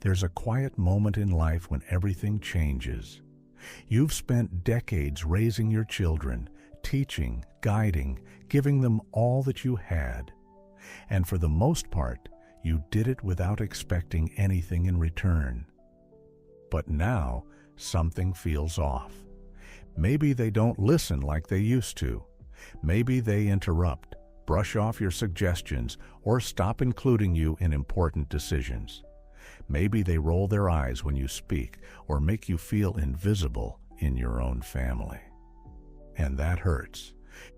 There's a quiet moment in life when everything changes. You've spent decades raising your children, teaching, guiding, giving them all that you had. And for the most part, you did it without expecting anything in return. But now, something feels off. Maybe they don't listen like they used to. Maybe they interrupt, brush off your suggestions, or stop including you in important decisions. Maybe they roll their eyes when you speak or make you feel invisible in your own family. And that hurts.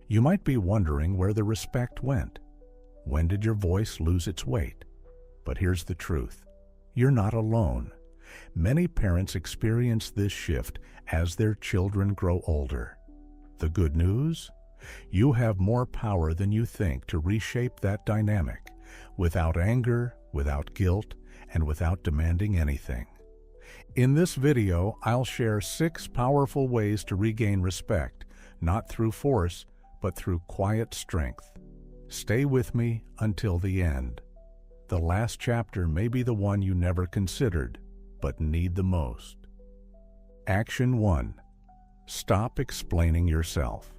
You might be wondering where the respect went. When did your voice lose its weight? But here's the truth. You're not alone. Many parents experience this shift as their children grow older. The good news? You have more power than you think to reshape that dynamic, without anger, without guilt, and without demanding anything. In this video, I'll share 6 powerful ways to regain respect, not through force, but through quiet strength. Stay with me until the end. The last chapter may be the one you never considered, but need the most. Action 1. Stop explaining yourself.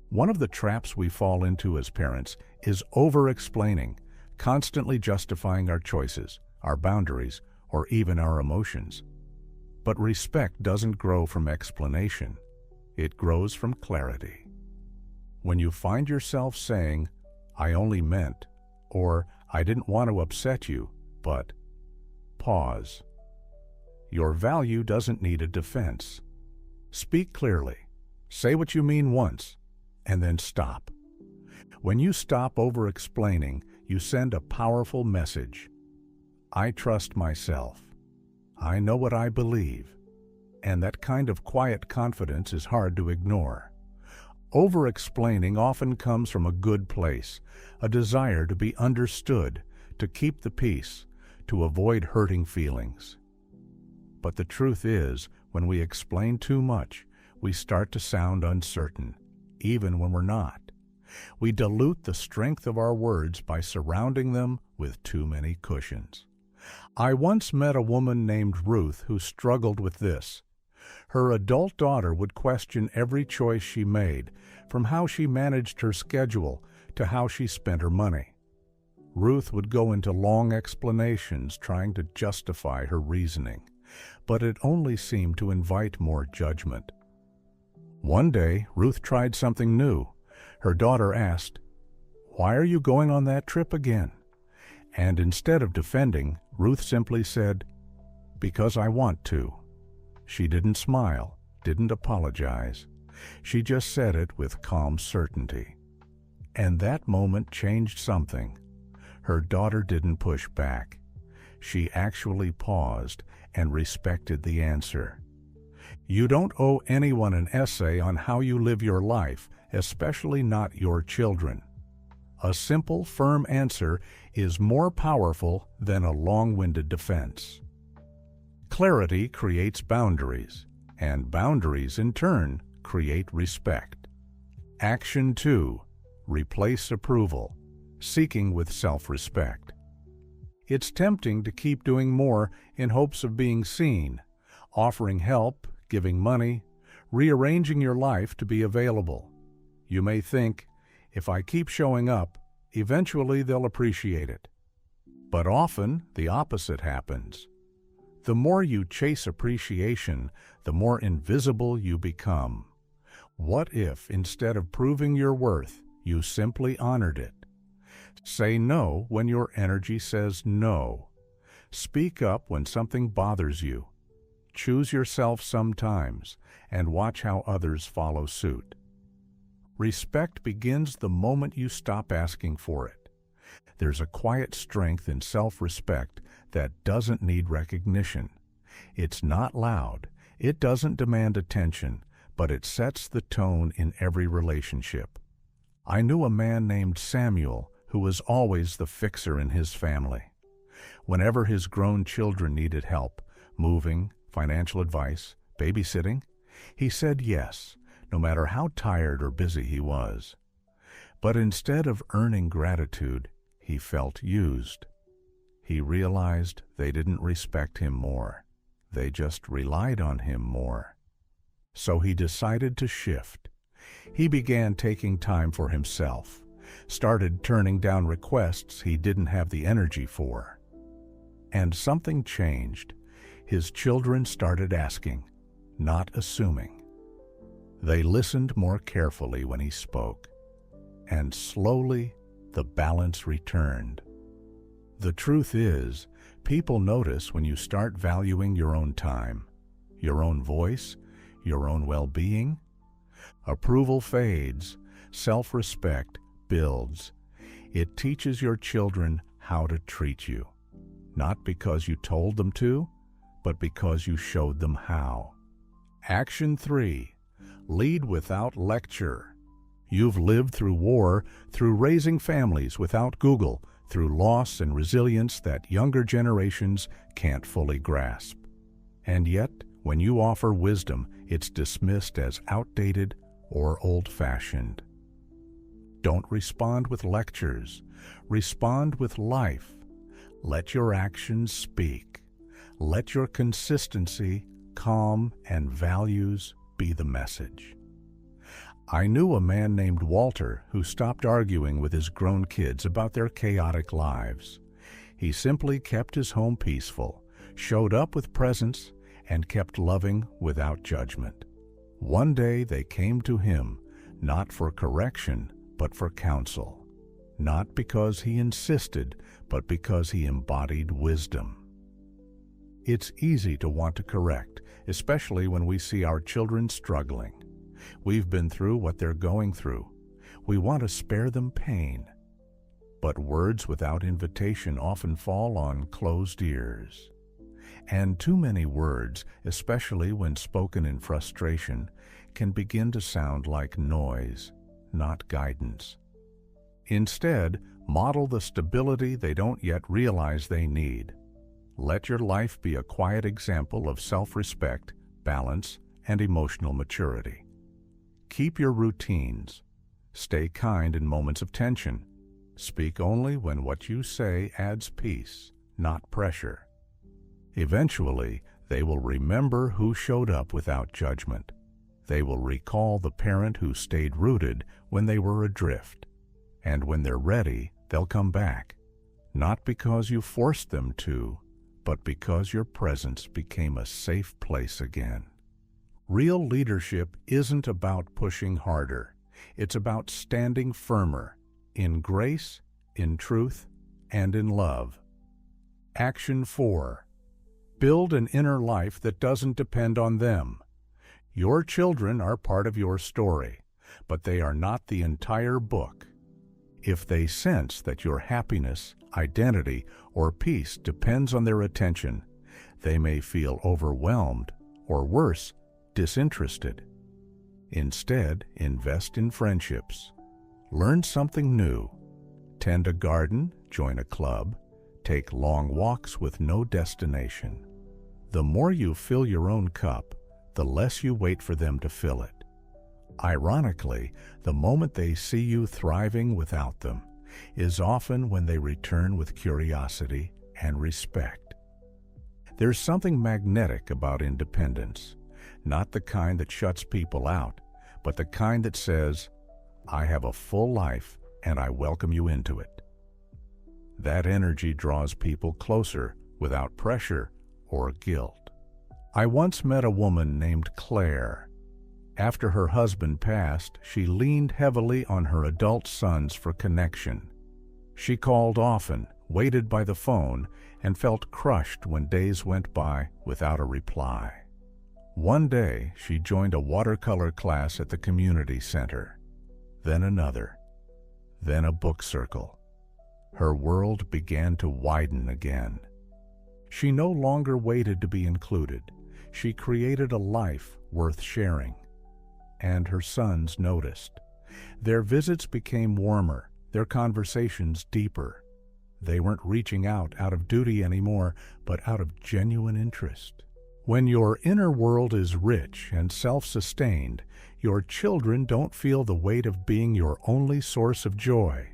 One of the traps we fall into as parents is over-explaining, constantly justifying our choices, our boundaries, or even our emotions. But respect doesn't grow from explanation. It grows from clarity. When you find yourself saying, "I only meant," or "I didn't want to upset you, but," pause. Your value doesn't need a defense. Speak clearly. Say what you mean once, and then stop. When you stop over-explaining, you send a powerful message. I trust myself. I know what I believe. And that kind of quiet confidence is hard to ignore. Over-explaining often comes from a good place, a desire to be understood, to keep the peace, to avoid hurting feelings. But the truth is, when we explain too much, we start to sound uncertain, even when we're not. We dilute the strength of our words by surrounding them with too many cushions. I once met a woman named Ruth who struggled with this. Her adult daughter would question every choice she made, from how she managed her schedule to how she spent her money. Ruth would go into long explanations trying to justify her reasoning, but it only seemed to invite more judgment. One day, Ruth tried something new. Her daughter asked, "Why are you going on that trip again?" And instead of defending, Ruth simply said, "Because I want to." She didn't smile, didn't apologize. She just said it with calm certainty. And that moment changed something. Her daughter didn't push back. She actually paused and respected the answer. You don't owe anyone an essay on how you live your life, especially not your children. A simple, firm answer is more powerful than a long-winded defense. Clarity creates boundaries, and boundaries, in turn, create respect. Action 2. Replace approval, seeking with self-respect. It's tempting to keep doing more in hopes of being seen, offering help, giving money, rearranging your life to be available. You may think, if I keep showing up, eventually they'll appreciate it. But often, the opposite happens. The more you chase appreciation, the more invisible you become. What if, instead of proving your worth, you simply honored it? Say no when your energy says no. Speak up when something bothers you. Choose yourself sometimes, and watch how others follow suit. Respect begins the moment you stop asking for it. There's a quiet strength in self-respect that doesn't need recognition. It's not loud, it doesn't demand attention, but it sets the tone in every relationship. I knew a man named Samuel who was always the fixer in his family. Whenever his grown children needed help, moving, financial advice, babysitting, he said yes, no matter how tired or busy he was. But instead of earning gratitude, he felt used. he realized they didn't respect him more. They just relied on him more. So he decided to shift. He began taking time for himself, started turning down requests he didn't have the energy for. And something changed. His children started asking, not assuming. They listened more carefully when he spoke, and slowly the balance returned. The truth is, people notice when you start valuing your own time, your own voice, your own well-being. Approval fades, self-respect builds. It teaches your children how to treat you, not because you told them to, but because you showed them how. Action 3. Lead without lecture. You've lived through war, through raising families without Google, through loss and resilience that younger generations can't fully grasp. And yet, when you offer wisdom, it's dismissed as outdated or old-fashioned. Don't respond with lectures. Respond with life. Let your actions speak. Let your consistency, calm, and values be the message. I knew a man named Walter who stopped arguing with his grown kids about their chaotic lives. He simply kept his home peaceful, showed up with presence, and kept loving without judgment. One day they came to him, not for correction, but for counsel. Not because he insisted, but because he embodied wisdom. It's easy to want to correct, especially when we see our children struggling. We've been through what they're going through. We want to spare them pain. But words without invitation often fall on closed ears. And too many words, especially when spoken in frustration, can begin to sound like noise, not guidance. Instead, model the stability they don't yet realize they need. Let your life be a quiet example of self-respect, balance, and emotional maturity. Keep your routines. Stay kind in moments of tension. Speak only when what you say adds peace, not pressure. Eventually, they will remember who showed up without judgment. They will recall the parent who stayed rooted when they were adrift. And when they're ready, they'll come back. Not because you forced them to, but because your presence became a safe place again. Real leadership isn't about pushing harder. It's about standing firmer, in grace, in truth, and in love. Action 4. Build an inner life that doesn't depend on them. Your children are part of your story, but they are not the entire book. If they sense that your happiness, identity, or peace depends on their attention, they may feel overwhelmed, or worse, disinterested. Instead, invest in friendships. Learn something new. Tend a garden, join a club, take long walks with no destination. The more you fill your own cup, the less you wait for them to fill it. Ironically, the moment they see you thriving without them is often when they return with curiosity and respect. There's something magnetic about independence, not the kind that shuts people out, but the kind that says, I have a full life and I welcome you into it. That energy draws people closer without pressure or guilt. I once met a woman named Claire. After her husband passed, she leaned heavily on her adult sons for connection. She called often, waited by the phone, and felt crushed when days went by without a reply. One day, she joined a watercolor class at the community center, then another, then a book circle. Her world began to widen again. She no longer waited to be included. She created a life worth sharing. And her sons noticed. Their visits became warmer, their conversations deeper. They weren't reaching out of duty anymore, but out of genuine interest. When your inner world is rich and self-sustained, your children don't feel the weight of being your only source of joy.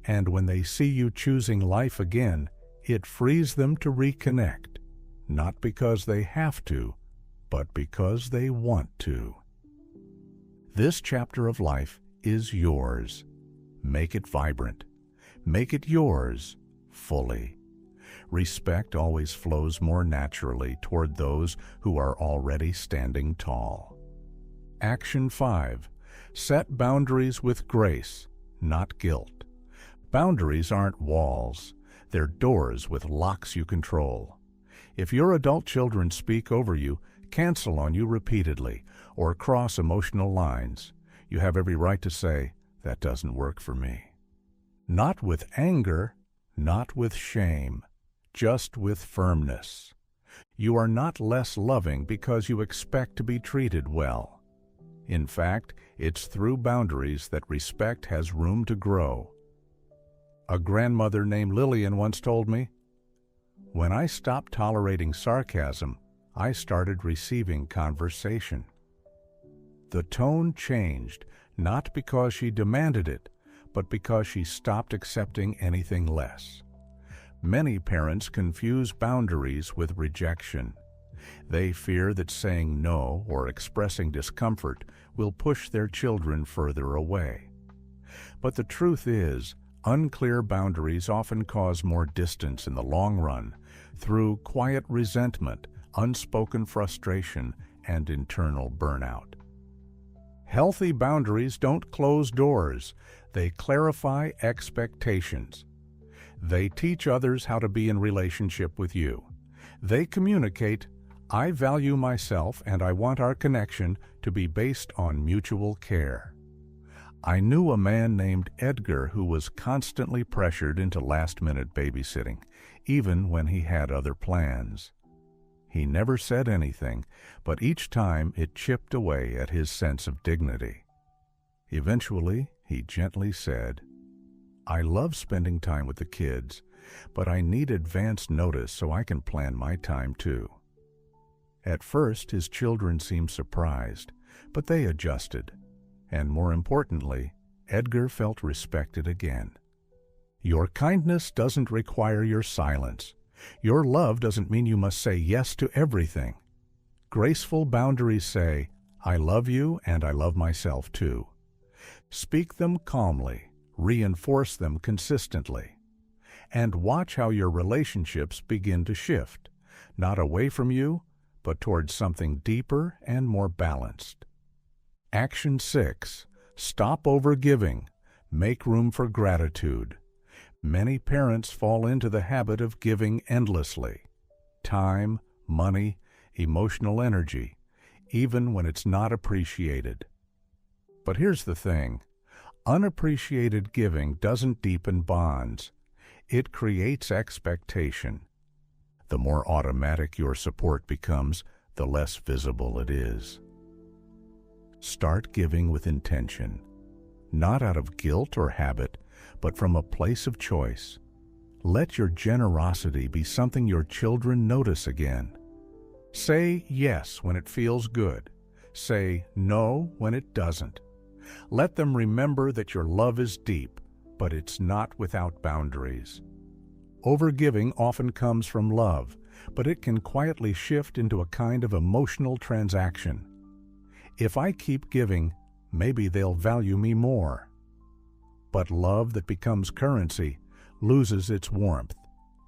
And when they see you choosing life again, It frees them to reconnect, not because they have to, but because they want to. This chapter of life is yours. Make it vibrant. Make it yours fully. Respect always flows more naturally toward those who are already standing tall. Action 5. Set boundaries with grace, not guilt. Boundaries aren't walls. They're doors with locks you control. If your adult children speak over you, cancel on you repeatedly, or cross emotional lines, you have every right to say, "That doesn't work for me." Not with anger, not with shame, just with firmness. You are not less loving because you expect to be treated well. In fact, it's through boundaries that respect has room to grow. A grandmother named Lillian once told me, "When I stopped tolerating sarcasm, I started receiving conversation." The tone changed, not because she demanded it, but because she stopped accepting anything less. Many parents confuse boundaries with rejection. They fear that saying no or expressing discomfort will push their children further away. But the truth is, unclear boundaries often cause more distance in the long run through quiet resentment, unspoken frustration, and internal burnout. Healthy boundaries don't close doors. They clarify expectations. They teach others how to be in relationship with you. They communicate, "I value myself and I want our connection to be based on mutual care." I knew a man named Edgar who was constantly pressured into last-minute babysitting, even when he had other plans. He never said anything, but each time it chipped away at his sense of dignity. Eventually, he gently said, "I love spending time with the kids, but I need advance notice so I can plan my time too." At first, his children seemed surprised, but they adjusted. And more importantly, Edgar felt respected again. Your kindness doesn't require your silence. Your love doesn't mean you must say yes to everything. Graceful boundaries say, "I love you and I love myself too." Speak them calmly, reinforce them consistently, and watch how your relationships begin to shift, not away from you, but towards something deeper and more balanced. Action 6. Stop overgiving. Make room for gratitude. Many parents fall into the habit of giving endlessly. Time, money, emotional energy, even when it's not appreciated. But here's the thing. Unappreciated giving doesn't deepen bonds. It creates expectation. The more automatic your support becomes, the less visible it is. Start giving with intention, not out of guilt or habit, but from a place of choice. Let your generosity be something your children notice again. Say yes when it feels good. Say no when it doesn't. Let them remember that your love is deep, but it's not without boundaries. Overgiving often comes from love, but it can quietly shift into a kind of emotional transaction. If I keep giving, maybe they'll value me more. But love that becomes currency loses its warmth,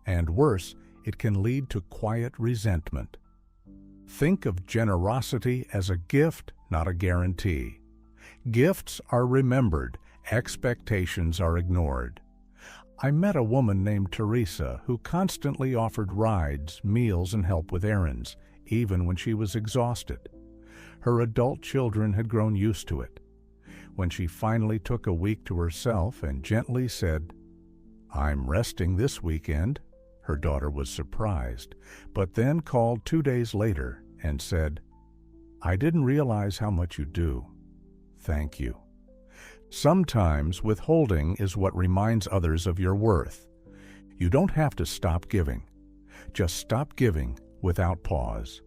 and worse, it can lead to quiet resentment. Think of generosity as a gift, not a guarantee. Gifts are remembered, expectations are ignored. I met a woman named Teresa who constantly offered rides, meals, and help with errands, even when she was exhausted. Her adult children had grown used to it. When she finally took a week to herself and gently said, "I'm resting this weekend," her daughter was surprised, but then called 2 days later and said, "I didn't realize how much you do. Thank you." Sometimes withholding is what reminds others of your worth. You don't have to stop giving. Just stop giving without pause.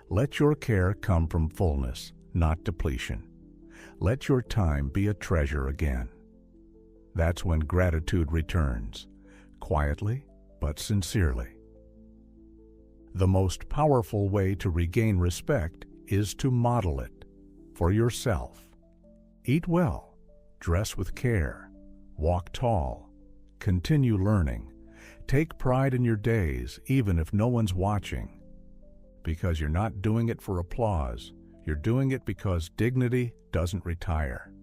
Let your care come from fullness, not depletion. Let your time be a treasure again. That's when gratitude returns, quietly but sincerely. The most powerful way to regain respect is to model it for yourself. Eat well, dress with care, walk tall, continue learning, take pride in your days even if no one's watching. Because you're not doing it for applause, you're doing it because dignity doesn't retire.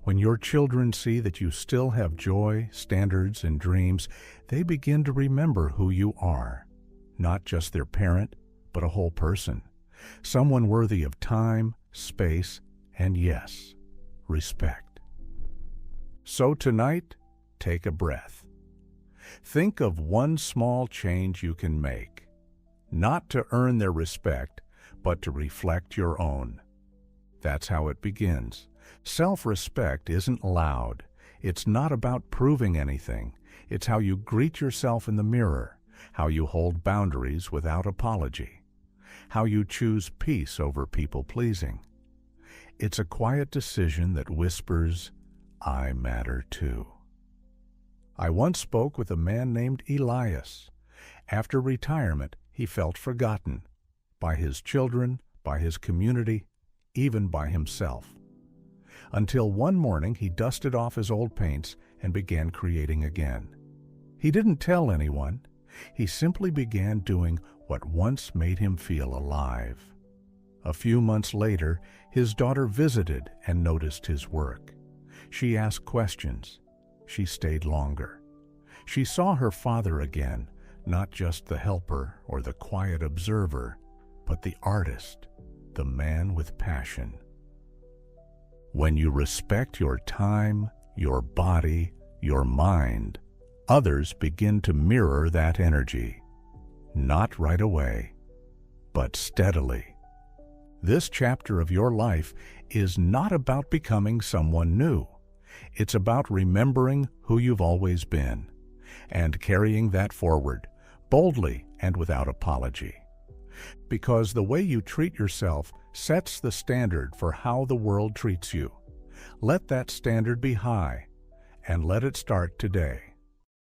When your children see that you still have joy, standards, and dreams, they begin to remember who you are. Not just their parent, but a whole person. Someone worthy of time, space, and yes, respect. So tonight, take a breath. Think of one small change you can make. Not to earn their respect, but to reflect your own. That's how it begins. Self-respect isn't loud. It's not about proving anything. It's how you greet yourself in the mirror, how you hold boundaries without apology, how you choose peace over people-pleasing. It's a quiet decision that whispers, "I matter too." I once spoke with a man named Elias. After retirement, he felt forgotten by his children, by his community, even by himself. Until one morning he dusted off his old paints and began creating again. He didn't tell anyone. He simply began doing what once made him feel alive. A few months later, his daughter visited and noticed his work. She asked questions. She stayed longer. She saw her father again, not just the helper or the quiet observer, but the artist, the man with passion. When you respect your time, your body, your mind, others begin to mirror that energy. Not right away, but steadily. This chapter of your life is not about becoming someone new. It's about remembering who you've always been and carrying that forward, boldly and without apology. Because the way you treat yourself sets the standard for how the world treats you. Let that standard be high, and let it start today.